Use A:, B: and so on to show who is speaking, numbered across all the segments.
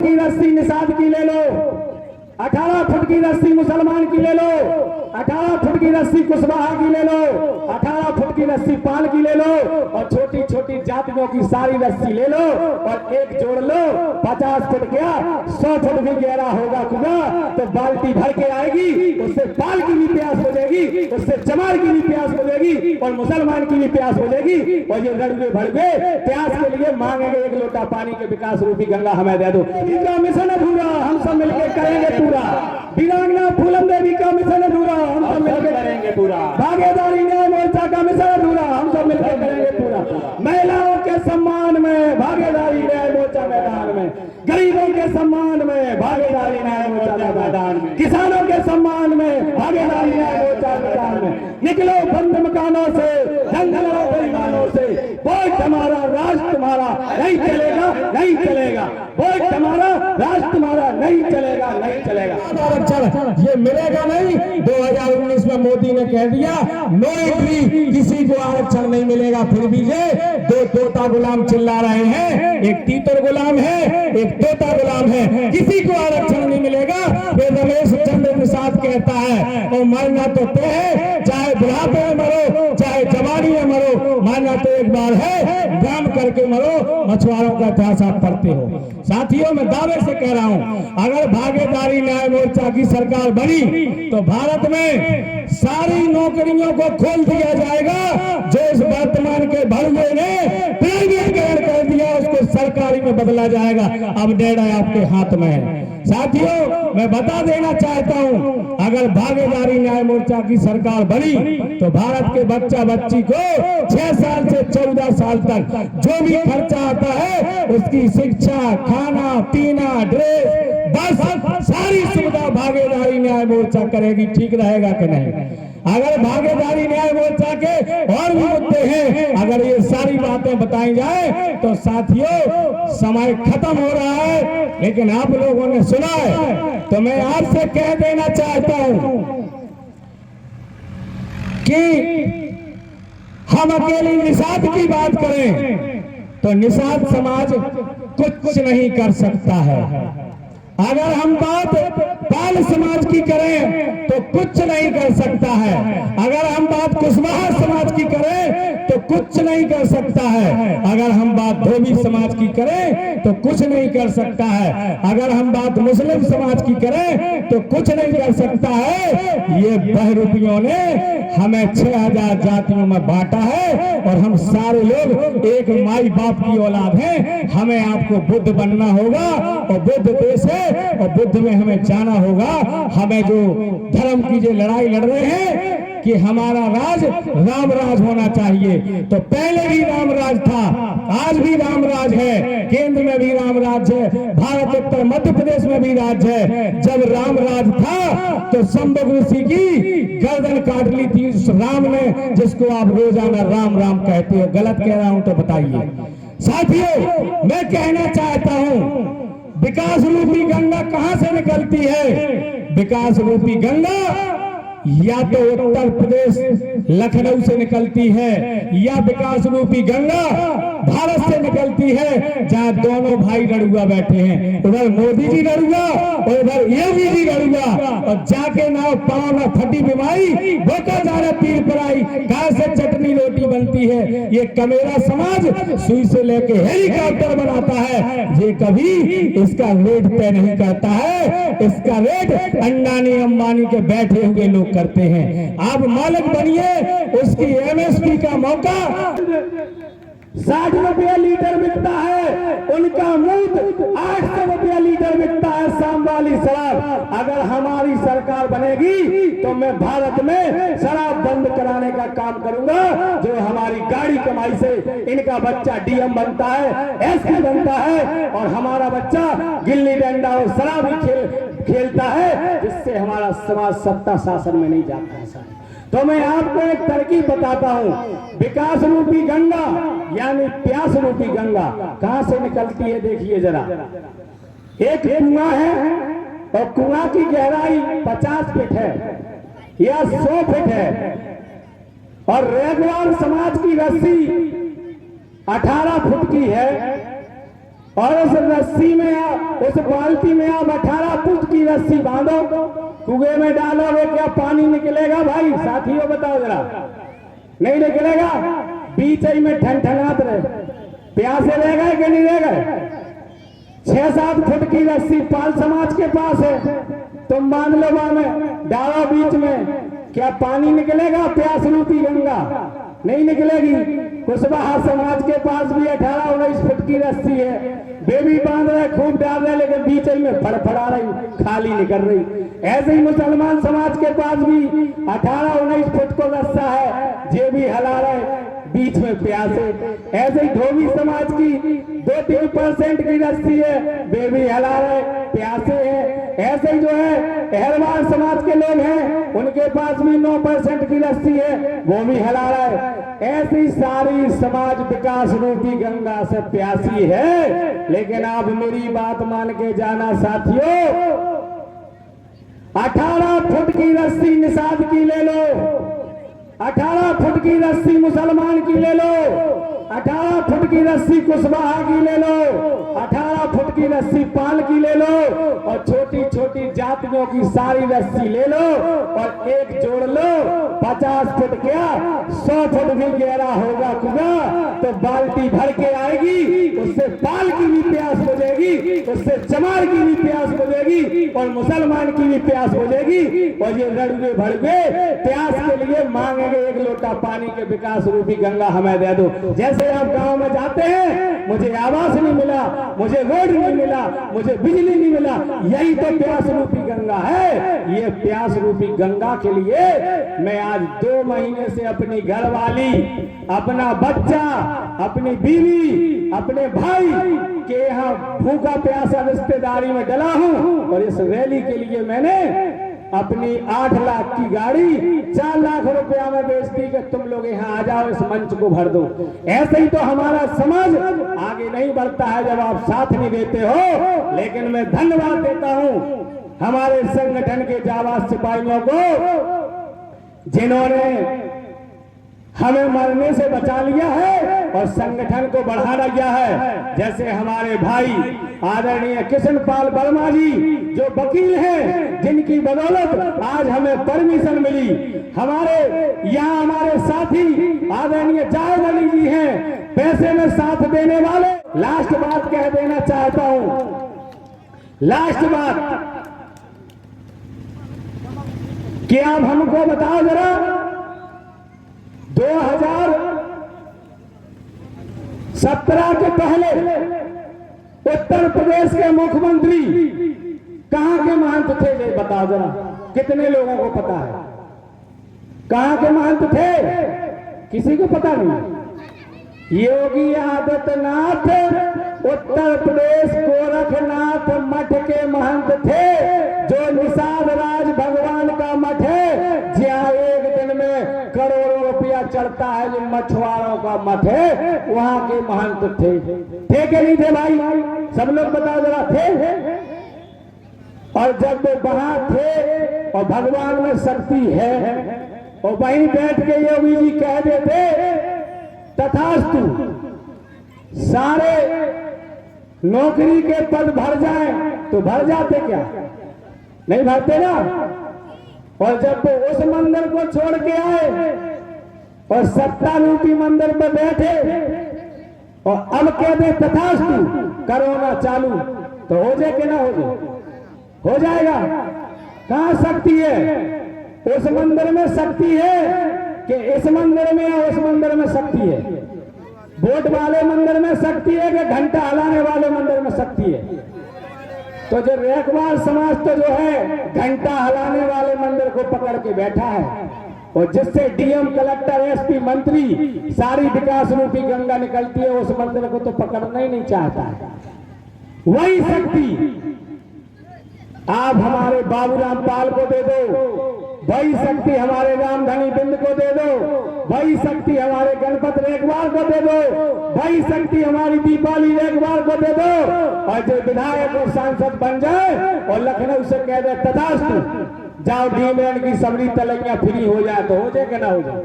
A: की रस्सी निषाद की ले लो, 18 फुट की रस्सी मुसलमान की ले लो, 18 फुट की रस्सी कुशवाहा की ले लो, 18 फुट की रस्सी पाल की ले लो, और छोटी छोटी जातियों की सारी रस्सी ले लो और एक जोड़ लो। 50 फुट क्या 100 फुट भी गहरा होगा कुआं तो बाल्टी भर के आएगी, उससे पाल की भी प्यास हो जाएगी, उससे चमार की भी प्यास हो जाएगी और मुसलमान की भी प्यास हो जाएगी। और ये लड़के भड़के प्यास के लिए मांगेंगे एक लोटा पानी के विकास रूपी गंगा हमें दे दो। इनका मिशन अधूरा हम सब मिलकर करेंगे पूरा, वीरांगना फूलन देवी का मिशन अधूरा हम सब मिलकर करेंगे पूरा, भागीदारी न्याय मोर्चा का मिशन अधूरा हम सब मिलकर करेंगे पूरा। महिलाओं के सम्मान में भागीदारी न्याय मोर्चा मैदान में, गरीबों के सम्मान में भागीदारी न्याय मोर्चा मैदान में, किसानों के सम्मान में भागीदारी न्याय मोर्चा मैदान में। निकलो बंद मकानों से, जंग लड़ो बेईमानों से, वोट हमारा राष्ट्र तुम्हारा नहीं चलेगा, नहीं चलेगा, वोट हमारा राष्ट्र तुम्हारा नहीं चलेगा, नहीं चलेगा।
B: आरक्षण ये मिलेगा नहीं। 2019 में मोदी ने कह दिया नो एंट्री, किसी को आरक्षण नहीं मिलेगा। फिर भी ये दो तोता गुलाम चिल्ला रहे हैं, एक तीतर गुलाम है, एक तोता गुलाम है, किसी को आरक्षण नहीं मिलेगा। फिर रमेश चंद्र निषाद कहता है और मरना तो तय है, चाहे बुढ़ापे में मरो चाहे जवानी में मरो, मरना तो एक बार है, काम करके मरो। मछुआरों का इतिहास आप पढ़ते हो। साथियों मैं दावे से कह रहा हूं, अगर भागीदारी न्याय मोर्चा की सरकार बनी तो भारत में सारी नौकरियों को खोल दिया जाएगा। जो इस वर्तमान के भड़ुए ने प्राइवेटीकरण कर दिया उसको सरकारी में बदला जाएगा। अब डेढ़ा आपके हाथ में है। साथियों मैं बता देना चाहता हूं, अगर भागीदारी न्याय मोर्चा की सरकार बनी तो भारत के बच्चा बच्ची को 6 साल से 14 साल तक जो भी खर्चा आता है उसकी शिक्षा, खाना पीना, ड्रेस, बस सारी सुविधा भागीदारी न्याय मोर्चा करेगी। ठीक रहेगा कि नहीं? अगर भागीदारी न्याय मोर्चा के और भी मुद्दे हैं, अगर ये सारी बातें बताई जाए तो साथियों समय खत्म हो रहा है, लेकिन आप लोगों ने सुना है तो मैं आपसे कह देना चाहता हूं कि हम अकेले निषाद की बात करें तो निषाद समाज कुछ नहीं कर सकता है। अगर हम बात पाल समाज की करें तो कुछ नहीं कर सकता है। अगर हम बात कुशवाहा समाज की करें तो कुछ नहीं कर सकता है। अगर हम बात धोबी समाज की करें तो कुछ नहीं कर सकता है। अगर हम बात मुस्लिम समाज की करें तो कुछ नहीं कर सकता है। ये बहरूपियों ने हमें 6000 जातियों में बांटा है और हम सारे लोग एक माई बाप की औलाद हैं। हमें आपको बुद्ध बनना होगा और बुद्ध देश है और बुद्ध में हमें जाना होगा। हमें जो धर्म की जो लड़ाई लड़ रहे हैं कि हमारा राज राम राज होना चाहिए, तो पहले भी राम राज था, आज भी राम राज है, केंद्र में भी राम राज है, भारत उत्तर मध्य प्रदेश में भी राज है। जब राम राज था तो संभव ऋषि की गर्दन काट ली थी उस राम ने, जिसको आप रोजाना राम राम कहते हो। गलत कह रहा हूं तो बताइए। साथियों मैं कहना चाहता हूं, विकास रूपी गंगा कहां से निकलती है? विकास रूपी गंगा या तो उत्तर प्रदेश लखनऊ से निकलती है, या विकास रूपी गंगा भारत से निकलती है, जहां दोनों भाई लड़ुआ बैठे हैं। उधर मोदी जी लड़ुआ और उधर योगी जी लड़ुआ, और जाके नाव पांव में फटी बीमारी बोका जाना पीर पर आई, कहां से चटनी रोटी बनती है। ये कमेरा समाज सुई से लेके हेलीकॉप्टर बनाता है, ये कभी इसका रेट तय नहीं करता है। इसका रेट अंडानी अंबानी के बैठे हुए लोग करते हैं। आप मालिक बनिए, उसकी एमएसपी का मौका
A: 60 रुपया लीटर बिकता है, उनका मूत 800 रुपया लीटर बिकता है शाम वाली शराब। अगर हमारी सरकार बनेगी तो मैं भारत में शराब बंद कराने का काम करूंगा। जो हमारी गाड़ी कमाई से इनका बच्चा डीएम बनता है, एसपी बनता है, और हमारा बच्चा गिल्ली डंडा और शराब खेलता है, जिससे हमारा समाज सत्ता शासन में नहीं जाता है। तो मैं आपको एक तरकीब बताता हूं। विकास रूपी गंगा यानी प्यास रूपी गंगा कहां से निकलती है देखिए जरा। एक कुआं है और कुआं की गहराई 50 फीट है या 100 फीट है, और रेगवार समाज की रस्सी 18 फुट की है, और उस रस्सी में उस बाल्टी में आप 18 फुट की रस्सी बांधो, कुएं में डालोगे, क्या पानी निकलेगा भाई? साथियों बताओ जरा, नहीं निकलेगा। बीच ही में ठनठनात रहे, प्यासे रह गए कि नहीं रह गए? 6-7 फुट की रस्सी पाल समाज के पास है, तुम बांध लो, में डालो बीच में, क्या पानी निकलेगा? प्यास रूपी गंगा नहीं निकलेगी। कुशवाहा समाज के पास भी 18-19 फुट की रस्सी है, वे भी बांध रहे, खूब डाल रहे, लेकिन बीच में फड़फड़ा रही, खाली निकल रही। ऐसे ही मुसलमान समाज के पास भी 18-19 फुट को रस्सा है, जे भी हला रहे, बीच में प्यासे। ऐसे ही धोबी समाज की 2-3% की रस्सी है, वे भी हला रहे, प्यासे हैं। ऐसे ही जो है अहरवाल समाज के लोग हैं, उनके पास भी 9% की रस्सी है, वो भी हला रहा है। ऐसी सारी समाज विकास रूपी गंगा से प्यासी है। लेकिन आप मेरी बात मान के जाना साथियों, 18 फुट की रस्सी निषाद की ले लो, 18 फुट की रस्सी मुसलमान की ले लो, 18 फुट की रस्सी कुशवाहा की ले लो, 18 फुट की रस्सी पाल की ले लो, और छोटी छोटी जातियों की सारी रस्सी ले लो और एक जोड़ लो। 50 फुट क्या 100 फुट भी गहरा होगा कुआं, तो बाल्टी भर के आएगी, उससे पाल की भी प्यास बुझेगी, उससे चमार की भी प्यास बुझेगी, और मुसलमान की भी प्यास बुझेगी। और ये रड़ुए भड़ुए प्यास के लिए मांगेंगे, एक लोटा पानी के विकास रूपी गंगा हमें दे दो। जैसे आप गांव में जाते हैं, मुझे आवास नहीं मिला, मुझे रोड नहीं मिला, मुझे बिजली नहीं मिला, यही तो प्यास रूपी गंगा है। ये प्यास रूपी गंगा के लिए मैं आज 2 महीने से अपनी घरवाली, अपना बच्चा, अपनी बीवी, अपने भाई के यहाँ भूखा प्यासा रिश्तेदारी में डला हूं। और इस रैली के लिए मैंने अपनी 8 लाख की गाड़ी 4 लाख रुपया में बेच दी कि तुम लोग यहाँ आ जाओ, इस मंच को भर दो। ऐसे ही तो हमारा समाज आगे नहीं बढ़ता है जब आप साथ नहीं देते हो। लेकिन मैं धन्यवाद देता हूँ हमारे संगठन के जाबाज सिपाहियों को, जिन्होंने हमें मरने से बचा लिया है और संगठन को बढ़ा दिया है। जैसे हमारे भाई आदरणीय कृष्ण पाल वर्मा जी, जो वकील हैं, जिनकी बदौलत आज हमें परमिशन मिली। हमारे यहाँ हमारे साथी आदरणीय जावेद अली जी हैं, पैसे में साथ देने वाले। लास्ट बात कह देना चाहता हूं, लास्ट बात कि आप हमको बताओ जरा, 2017 के पहले उत्तर प्रदेश के मुख्यमंत्री कहां के महंत थे? ये बताओ जरा, कितने लोगों को पता है कहां के महंत थे? किसी को पता नहीं। योगी आदित्यनाथ उत्तर प्रदेश गोरखनाथ मठ के महंत थे, जो निषाद राज भगवान का मठ है, जहाँ एक दिन में करोड़ों रुपया चढ़ता है, जो मछुआरों का मठ है, वहां के महंत थे कि नहीं थे भाई? सब लोग बताओ जरा, थे? और जब वो वहां थे और भगवान में शक्ति है, और वहीं बैठ के योगी जी कह देते तथास्तु, सारे नौकरी के पद भर जाएं, तो भर जाते क्या? नहीं भरते ना। और जब वो उस मंदिर को छोड़ के आए और सत्ता रूपी मंदिर पर बैठे और अब कहते तथास्तु, कोरोना चालू, तो हो जाए कि ना हो जाए? हो जाएगा। कहां शक्ति है? उस मंदिर में शक्ति है कि इस मंदिर में, या उस मंदिर में शक्ति है? वोट वाले मंदिर में शक्ति है कि घंटा हलाने वाले मंदिर में शक्ति है? तो जो रेखवाल समाज तो जो है घंटा हलाने वाले मंदिर को पकड़ के बैठा है, और जिससे डीएम, कलेक्टर, एसपी, मंत्री सारी विकास रूपी गंगा निकलती है, उस मंदिर को तो पकड़ना ही नहीं चाहता है। वही शक्ति आप हमारे बाबूराम पाल को दे दो, वही शक्ति हमारे रामधनी बिंद को दे दो, वही शक्ति हमारे गणपत रेखवाल को दे दो, वही शक्ति हमारी दीपाली रेखवाल को दे दो, और जो विधायक और सांसद बन जाए और लखनऊ से कह दे तथास्तु, जाओ डीमलैंड की सबरी तलैया फ्री हो जाए, तो हो जाएगा ना हो जाए?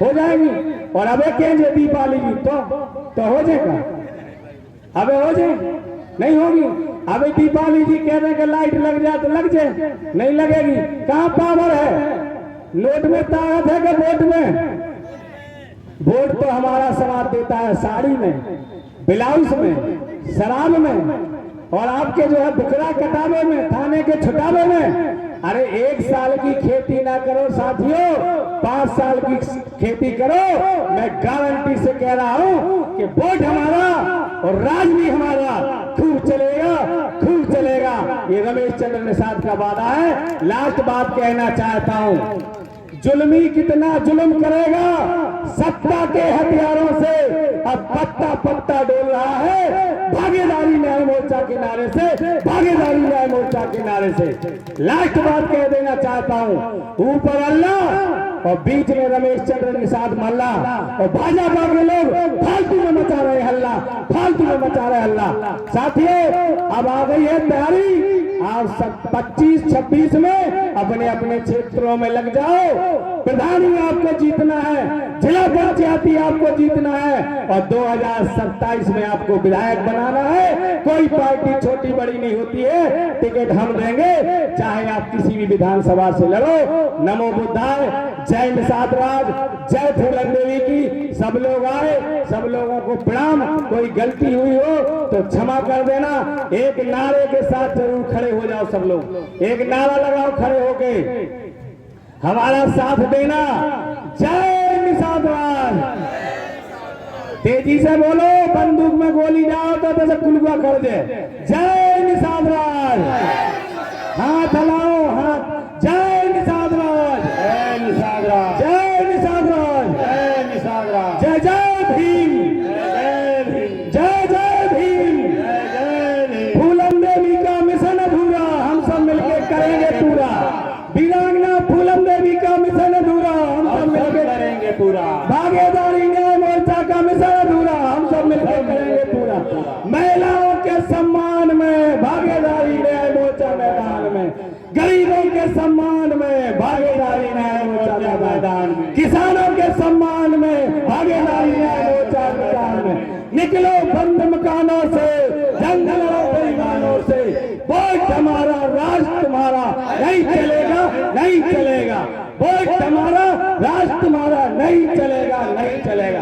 A: हो जाएगी। और अबे कहेंगे दीपाली जी तो हो जाएगा, अबे हो जाए। नहीं होगी। अभी दीपावली जी कह रहे हैं कि लाइट लग जाए तो लग जाए, नहीं लगेगी। कहाँ पावर है? नोट में ताकत है कि वोट में? वोट तो हमारा समाज देता है साड़ी में, ब्लाउज में, शराब में, और आपके जो है बुकरा कटावे में, थाने के छुटावे में। अरे 1 साल की खेती ना करो साथियों, 5 साल की खेती करो। मैं गारंटी से कह रहा हूं कि वोट हमारा और राज भी हमारा खूब चलेगा, खूब चलेगा। ये रमेश चंद्र निषाद का वादा है। लास्ट बात कहना चाहता हूं, जुल्मी कितना जुल्म करेगा, सत्ता के हथियारों से अब पत्ता पत्ता डोल रहा है। भागीदारी न्याय मोर्चा के नारे से, भागीदारी न्याय मोर्चा के नारे से। लास्ट बात कह देना चाहता हूं, ऊपर अल्लाह और बीच में रमेश चंद्र निषाद मल्ला, और भाजपा के लोग फालतू में मचा रहे हल्ला, फालतू में मचा रहे हल्ला। साथियों, अब आ गई है तैयारी। आप 25-26 में अपने अपने क्षेत्रों में लग जाओ। प्रधानी आपको जीतना है, जिला पंचायती आपको जीतना है, और 2027 में आपको विधायक बनाना है। कोई पार्टी छोटी बड़ी नहीं होती है, टिकट हम देंगे, चाहे आप किसी भी विधानसभा से लड़ो। नमो बुद्धाय, जय निषाद राज, जय फूलन देवी की। सब लोग आए, सब लोगों को प्रणाम। कोई गलती हुई हो तो क्षमा कर देना। एक नारे के साथ जरूर खड़े हो जाओ सब लोग, एक नारा लगाओ खड़े होके, हमारा साथ देना। जय निषाद राज। तेजी से बोलो, बंदूक में गोली जाओ तो जैसे कुलवा कर दे। जय निषाद राज। हाथ हिलाओ, हाथ। जय निषाद राज, जय निषाद राज, जय निषाद राज, जय निषाद राज। जय जय भीम, जय भीम, जय जय भीम, जय जय भीम। फूलन देवी का मिशन अधूरा, हम सब मिलकर करेंगे पूरा। वीरांगना फूलन देवी का मिशन अधूरा, हम सब मिलकर करेंगे पूरा। भागीदारी न्याय मोर्चा का मिशन अधूरा, हम सब मिलकर करेंगे पूरा। महिलाओं के सम्मान में भागीदारी न्याय मोर्चा मैदान में, गरीबों के सम्मान में भागीदारी न्याय मोर्चा मैदान में, किसानों के सम्मान में भागीदारी न्याय मोर्चा मैदान में। निकलो बंद मकानों से, जंग लड़ो बेईमानों से। वोट हमारा, राज तुम्हारा, नहीं चलेगा, नहीं चलेगा। वोट हमारा, राज तुम्हारा, नहीं चलेगा, नहीं चलेगा।